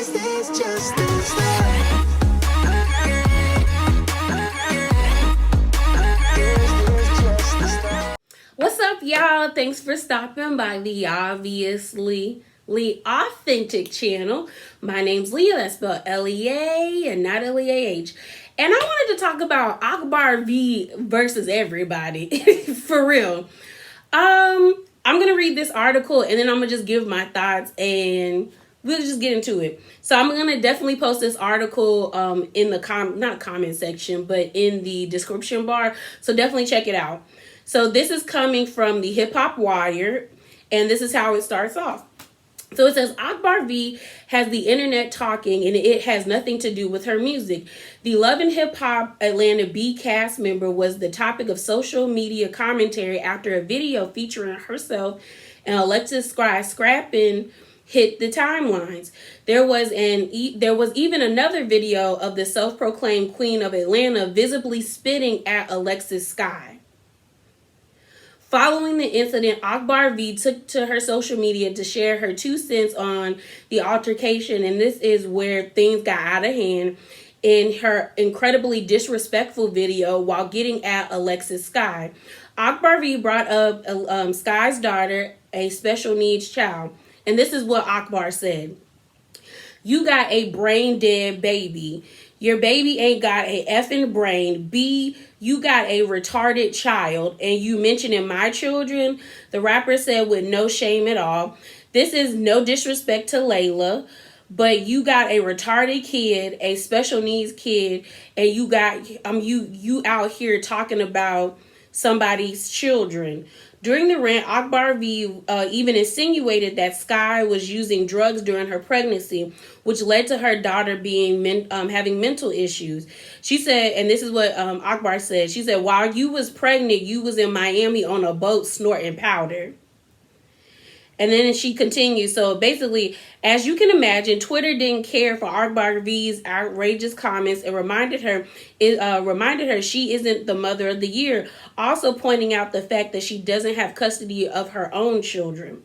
Is this just the start? What's up, y'all? Thanks for stopping by the obviously authentic channel. My name's Leah, that's spelled L-E-A and not L-E-A-H. And I wanted to talk about Akbar v versus everybody. For real. I'm gonna read this article and then I'm gonna just give my thoughts and we'll just get into it. So I'm gonna definitely post this article in the not comment section, but in the description bar. So definitely check it out. So this is coming from the Hip Hop Wire, and this is how it starts off. So it says, Akbar V has the internet talking, and it has nothing to do with her music. The Love and Hip Hop Atlanta B cast member was the topic of social media commentary after a video featuring herself and Alexis Skyy scrapping hit the timelines. There was even another video of the self-proclaimed Queen of Atlanta visibly spitting at Alexis Skyy. Following the incident, Akbar V took to her social media to share her 2 cents on the altercation, and this is where things got out of hand in her incredibly disrespectful video while getting at Alexis Skyy. Akbar V brought up Skyy's daughter, a special needs child, and this is what Akbar said. You got a brain dead baby. Your baby ain't got a effing brain. B, you got a retarded child. And you mentioning my children? The rapper said with no shame at all. This is no disrespect to Layla, but you got a retarded kid, a special needs kid, and you got you out here talking about somebody's children. During the rant, Akbar V even insinuated that Skyy was using drugs during her pregnancy, which led to her daughter being having mental issues. She said, and this is what Akbar said, she said, while you was pregnant, you was in Miami on a boat snorting powder. And then she continues. So basically, as you can imagine, Twitter didn't care for Akbar V's outrageous comments and reminded her she isn't the mother of the year. Also pointing out the fact that she doesn't have custody of her own children.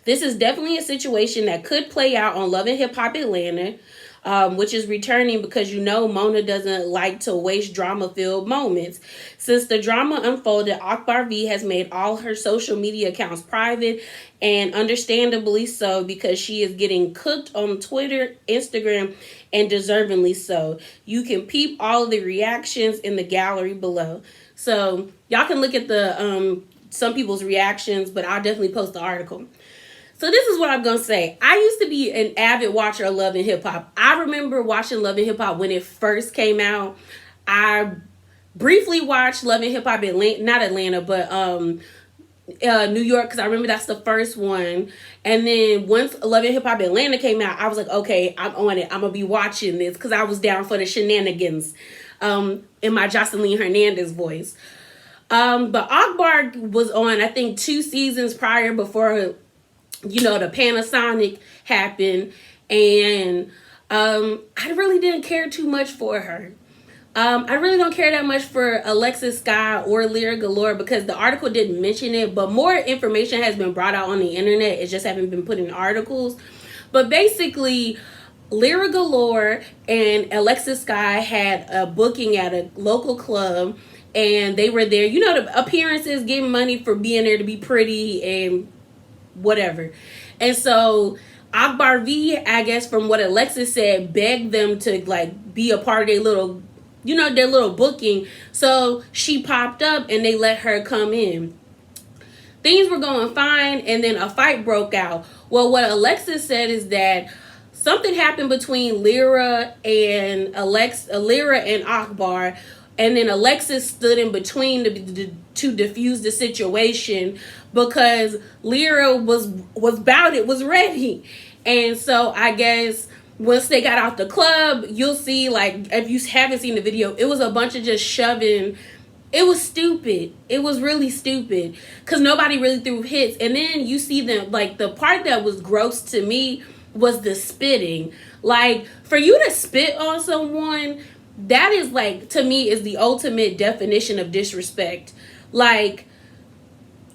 This is definitely a situation that could play out on Love and Hip Hop Atlanta, which is returning because you know Mona doesn't like to waste drama-filled moments. Since the drama unfolded, Akbar V has made all her social media accounts private, and understandably so because she is getting cooked on Twitter, Instagram, and deservingly so. You can peep all of the reactions in the gallery below. So y'all can look at the some people's reactions, but I'll definitely post the article. So this is what I'm going to say. I used to be an avid watcher of Love and Hip Hop. I remember watching Love and Hip Hop when it first came out. I briefly watched Love and Hip Hop Atlanta, not Atlanta, but New York, because I remember that's the first one. And then once Love and Hip Hop Atlanta came out, I was like, okay, I'm on it. I'm going to be watching this because I was down for the shenanigans in my Jocelyn Hernandez voice. But Akbar was on, I think, 2 seasons prior before the Panasonic happened, and I really didn't care too much for her. I really don't care that much for Alexis Skyy or Lira Galore because the article didn't mention it, but more information has been brought out on the internet. It just haven't been put in articles. But basically, Lira Galore and Alexis Skyy had a booking at a local club, and they were there, the appearances, getting money for being there to be pretty and whatever. And so Akbar V, I guess from what Alexis said, begged them to be a part of their little, their little booking. So she popped up and they let her come in. Things were going fine, and then a fight broke out. Well, what Alexis said is that something happened between Lira and Akbar, and then Alexis stood in between to diffuse the situation because Lira was ready. And so I guess once they got out the club, you'll see, if you haven't seen the video, it was a bunch of just shoving. It was stupid. It was really stupid because nobody really threw hits. And then you see them, the part that was gross to me was the spitting. For you to spit on someone, that is to me is the ultimate definition of disrespect.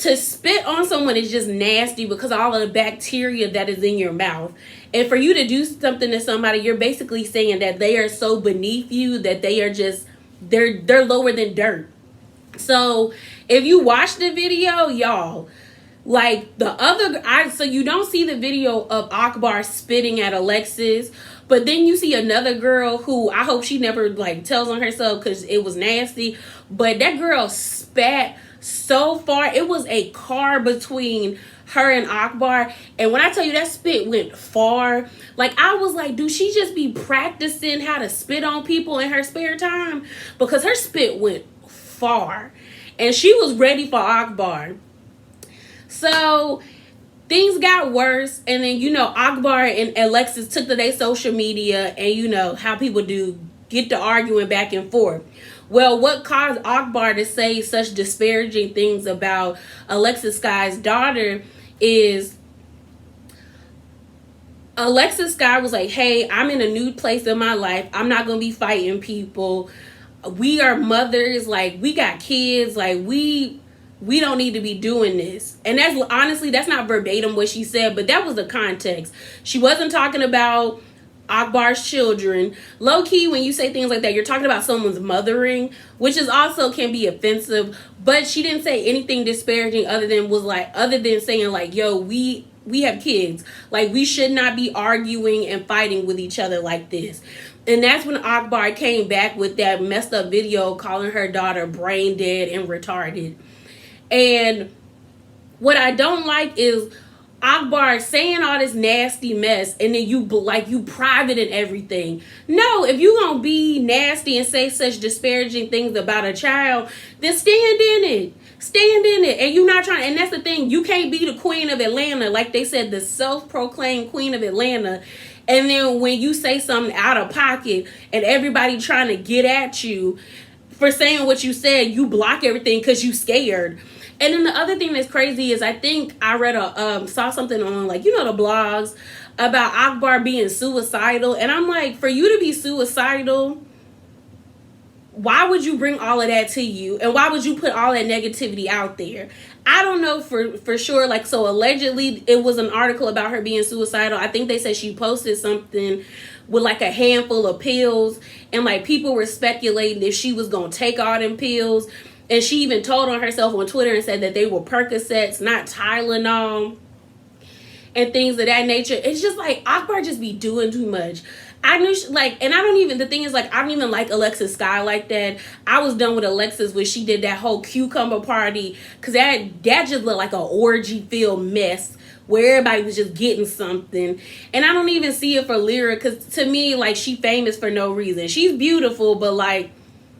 To spit on someone is just nasty because of all of the bacteria that is in your mouth. And for you to do something to somebody, you're basically saying that they are so beneath you that they are just, they're lower than dirt. So if you watch the video, y'all, like so you don't see the video of Akbar spitting at Alexis, but then you see another girl who I hope she never like tells on herself because it was nasty, but that girl spat so far. It was a car between her and Akbar, and when I tell you that spit went far, like I was like, do she just be practicing how to spit on people in her spare time? Because her spit went far and she was ready for Akbar. So things got worse, and then Akbar and Alexis took to their social media, and how people do, get to arguing back and forth. Well, what caused Akbar to say such disparaging things about Alexis Skyy's daughter is Alexis Skyy was like, hey, I'm in a new place in my life. I'm not going to be fighting people. We are mothers. Like, we got kids. Like, we don't need to be doing this. And that's honestly, that's not verbatim what she said, but that was the context. She wasn't talking about Akbar's children. Low key, when you say things like that, you're talking about someone's mothering, which is also can be offensive. But she didn't say anything disparaging other than saying like, yo, we have kids. Like, we should not be arguing and fighting with each other like this. And that's when Akbar came back with that messed up video calling her daughter brain dead and retarded. And what I don't like is Akbar saying all this nasty mess, and then you private and everything. No, if you gonna be nasty and say such disparaging things about a child, then stand in it. Stand in it. And you're not trying, and that's the thing, you can't be the queen of Atlanta, like they said, the self-proclaimed queen of Atlanta. And then when you say something out of pocket and everybody trying to get at you for saying what you said, you block everything because you scared. And then the other thing that's crazy is I think I read saw something on the blogs about Akbar being suicidal. And I'm like, for you to be suicidal, why would you bring all of that to you? And why would you put all that negativity out there? I don't know for sure. Like, so allegedly it was an article about her being suicidal. I think they said she posted something with like a handful of pills, and like people were speculating if she was going to take all them pills. And she even told on herself on Twitter and said that they were Percocets, not Tylenol, and things of that nature. It's just like Akbar just be doing too much. I knew the thing is, like, I don't even like Alexis Skyy like that. I was done with Alexis when she did that whole cucumber party, because that just looked like an orgy filled mess where everybody was just getting something. And I don't even see it for Lira, because to me, like, she famous for no reason. She's beautiful, but like,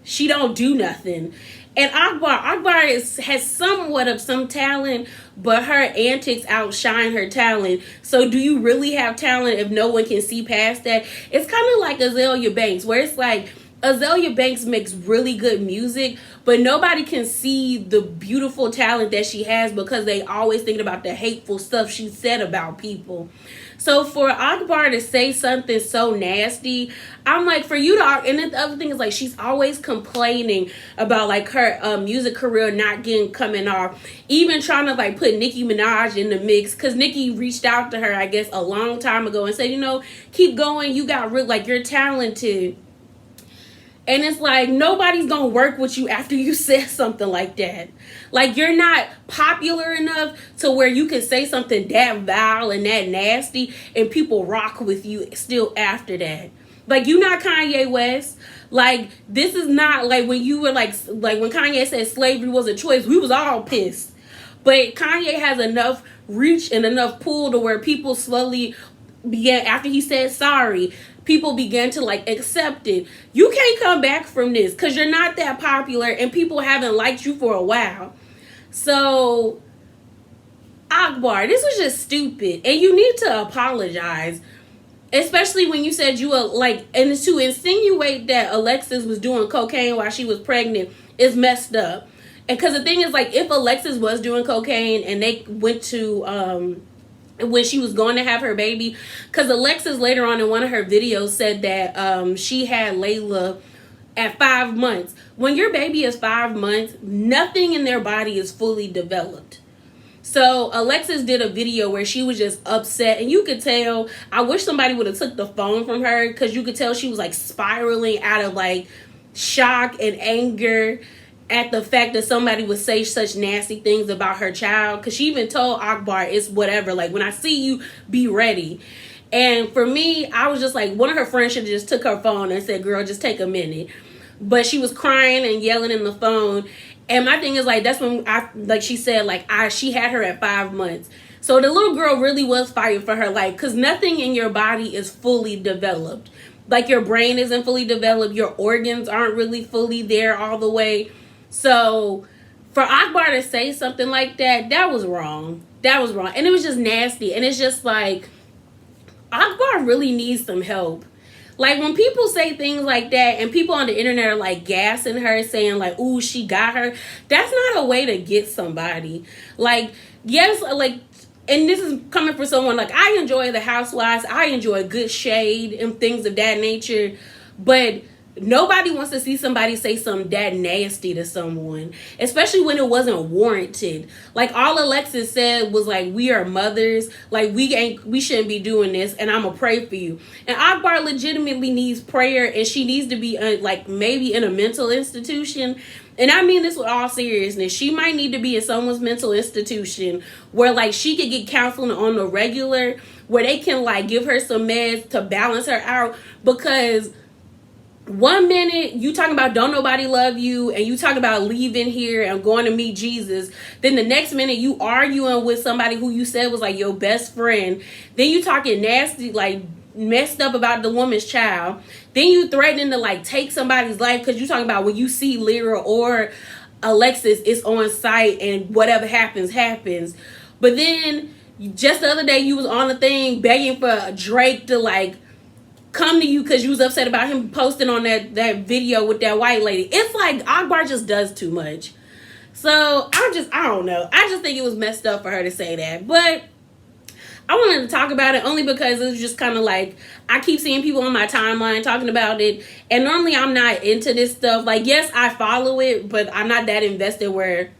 she don't do nothing. And Akbar has somewhat of some talent, but her antics outshine her talent. So do you really have talent if no one can see past that? It's kind of like Azalea Banks, where it's like Azalea Banks makes really good music, but nobody can see the beautiful talent that she has because they always thinking about the hateful stuff she said about people. So for Akbar to say something so nasty, I'm like, for you to, and then the other thing is like, she's always complaining about like her music career not coming off, even trying to like put Nicki Minaj in the mix, because Nicki reached out to her, I guess, a long time ago and said, keep going, you got you're talented. And it's like, nobody's going to work with you after you said something like that. Like, you're not popular enough to where you can say something that vile and that nasty and people rock with you still after that. Like, you're not Kanye West. Like, this is not like when you were like when Kanye said slavery was a choice, we was all pissed. But Kanye has enough reach and enough pull to where people slowly began, after he said sorry, people began to like accept it. You can't come back from this because you're not that popular and people haven't liked you for a while. So Akbar, this was just stupid, and you need to apologize, especially when you said you were like, and to insinuate that Alexis was doing cocaine while she was pregnant is messed up. And because the thing is, like, if Alexis was doing cocaine and they went to when she was going to have her baby, because Alexis later on in one of her videos said that she had Layla at 5 months. When your baby is 5 months, nothing in their body is fully developed. So Alexis did a video where she was just upset, and you could tell. I wish somebody would have took the phone from her, because you could tell she was like spiraling out of like shock and anger at the fact that somebody would say such nasty things about her child. Because she even told Akbar, it's whatever, like, when I see you, be ready. And for me, I was just like, one of her friends should have just took her phone and said, girl, just take a minute. But she was crying and yelling in the phone. And my thing is, like, that's when like she said, like, she had her at 5 months. So the little girl really was fighting for her life, because nothing in your body is fully developed. Like, your brain isn't fully developed. Your organs aren't really fully there all the way. So for Akbar to say something like that, that was wrong. That was wrong. And it was just nasty. And it's just like, Akbar really needs some help. Like, when people say things like that, and people on the internet are like gassing her, saying like, ooh, she got her, that's not a way to get somebody. Like, yes, like, and this is coming from someone, like, I enjoy The Housewives, I enjoy good shade and things of that nature, but nobody wants to see somebody say something that nasty to someone, especially when it wasn't warranted. Like, all Alexis said was like, we are mothers, like, we shouldn't be doing this, and I'm gonna pray for you. And Akbar legitimately needs prayer, and she needs to be like, maybe in a mental institution. And I mean this with all seriousness. She might need to be in someone's mental institution where, like, she could get counseling on the regular, where they can, like, give her some meds to balance her out. Because one minute you talking about don't nobody love you, and you talking about leaving here and going to meet Jesus, then the next minute you arguing with somebody who you said was like your best friend, then you talking nasty, like messed up about the woman's child, then you threatening to like take somebody's life because you talking about when you see Lira or Alexis, it's on site and whatever happens. But then just the other day you was on the thing begging for Drake to like come to you because you was upset about him posting on that video with that white lady. It's like Akbar just does too much. So I don't know. I just think it was messed up for her to say that. But I wanted to talk about it only because it was just kind of like, I keep seeing people on my timeline talking about it. And normally I'm not into this stuff. Like, yes, I follow it, but I'm not that invested where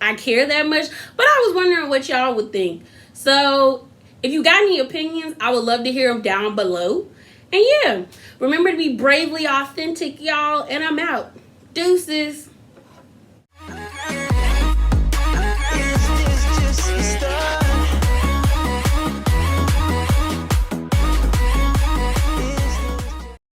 I care that much. But I was wondering what y'all would think. So if you got any opinions, I would love to hear them down below. And yeah, remember to be bravely authentic, y'all. And I'm out. Deuces.